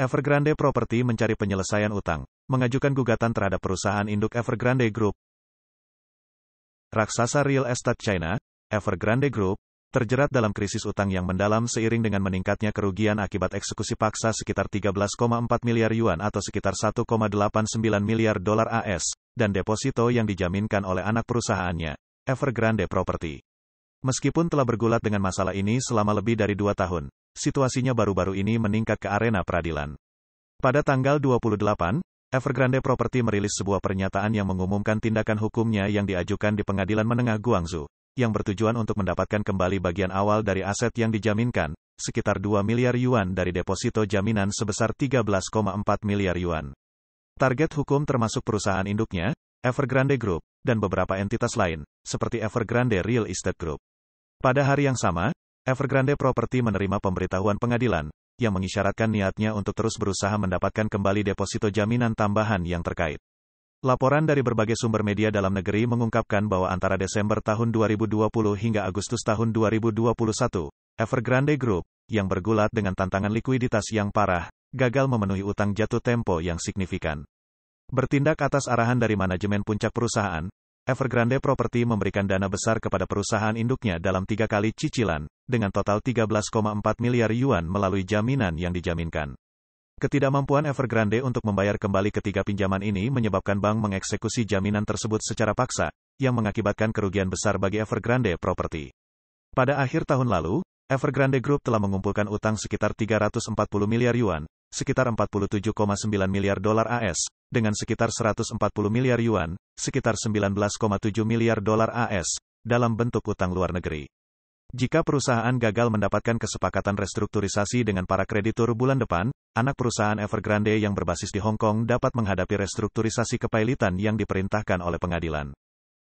Evergrande Property mencari penyelesaian utang, mengajukan gugatan terhadap perusahaan induk Evergrande Group. Raksasa real estate China, Evergrande Group, terjerat dalam krisis utang yang mendalam seiring dengan meningkatnya kerugian akibat eksekusi paksa sekitar 13,4 miliar yuan atau sekitar 1,89 miliar dolar AS, dan deposito yang dijaminkan oleh anak perusahaannya, Evergrande Property. Meskipun telah bergulat dengan masalah ini selama lebih dari 2 tahun, situasinya baru-baru ini meningkat ke arena peradilan. Pada tanggal 28, Evergrande Property merilis sebuah pernyataan yang mengumumkan tindakan hukumnya yang diajukan di Pengadilan Menengah Guangzhou, yang bertujuan untuk mendapatkan kembali bagian awal dari aset yang dijaminkan, sekitar 2 miliar yuan dari deposito jaminan sebesar 13,4 miliar yuan. Target hukum termasuk perusahaan induknya, Evergrande Group, dan beberapa entitas lain, seperti Evergrande Real Estate Group. Pada hari yang sama, Evergrande Property menerima pemberitahuan pengadilan, yang mengisyaratkan niatnya untuk terus berusaha mendapatkan kembali deposito jaminan tambahan yang terkait. Laporan dari berbagai sumber media dalam negeri mengungkapkan bahwa antara Desember tahun 2020 hingga Agustus tahun 2021, Evergrande Group, yang bergulat dengan tantangan likuiditas yang parah, gagal memenuhi utang jatuh tempo yang signifikan. Bertindak atas arahan dari manajemen puncak perusahaan, Evergrande Property memberikan dana besar kepada perusahaan induknya dalam 3 kali cicilan, dengan total 13,4 miliar yuan melalui jaminan yang dijaminkan. Ketidakmampuan Evergrande untuk membayar kembali ketiga pinjaman ini menyebabkan bank mengeksekusi jaminan tersebut secara paksa, yang mengakibatkan kerugian besar bagi Evergrande Property. Pada akhir tahun lalu, Evergrande Group telah mengumpulkan utang sekitar 340 miliar yuan, sekitar 47,9 miliar dolar AS, dengan sekitar 140 miliar yuan, sekitar 19,7 miliar dolar AS, dalam bentuk utang luar negeri. Jika perusahaan gagal mendapatkan kesepakatan restrukturisasi dengan para kreditur bulan depan, anak perusahaan Evergrande yang berbasis di Hong Kong dapat menghadapi restrukturisasi kepailitan yang diperintahkan oleh pengadilan.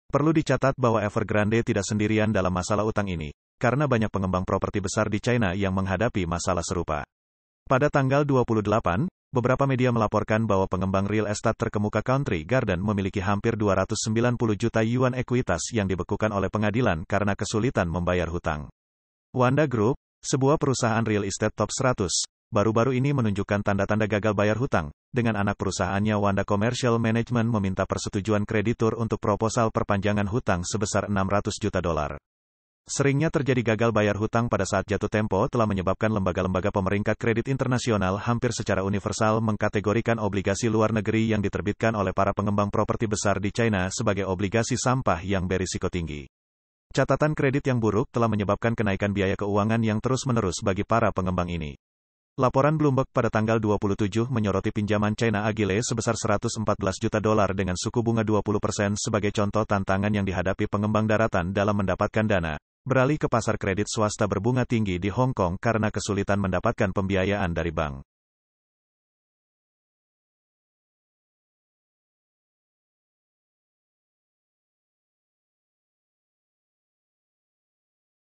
Perlu dicatat bahwa Evergrande tidak sendirian dalam masalah utang ini, karena banyak pengembang properti besar di China yang menghadapi masalah serupa. Pada tanggal 28, beberapa media melaporkan bahwa pengembang real estate terkemuka Country Garden memiliki hampir 290 juta yuan ekuitas yang dibekukan oleh pengadilan karena kesulitan membayar hutang. Wanda Group, sebuah perusahaan real estate top 100, baru-baru ini menunjukkan tanda-tanda gagal bayar hutang, dengan anak perusahaannya Wanda Commercial Management meminta persetujuan kreditur untuk proposal perpanjangan hutang sebesar 600 juta dolar. Seringnya terjadi gagal bayar hutang pada saat jatuh tempo telah menyebabkan lembaga-lembaga pemeringkat kredit internasional hampir secara universal mengkategorikan obligasi luar negeri yang diterbitkan oleh para pengembang properti besar di China sebagai obligasi sampah yang berisiko tinggi. Catatan kredit yang buruk telah menyebabkan kenaikan biaya keuangan yang terus-menerus bagi para pengembang ini. Laporan Bloomberg pada tanggal 27 menyoroti pinjaman China Agile sebesar 114 juta dolar dengan suku bunga 20% sebagai contoh tantangan yang dihadapi pengembang daratan dalam mendapatkan dana, beralih ke pasar kredit swasta berbunga tinggi di Hong Kong karena kesulitan mendapatkan pembiayaan dari bank.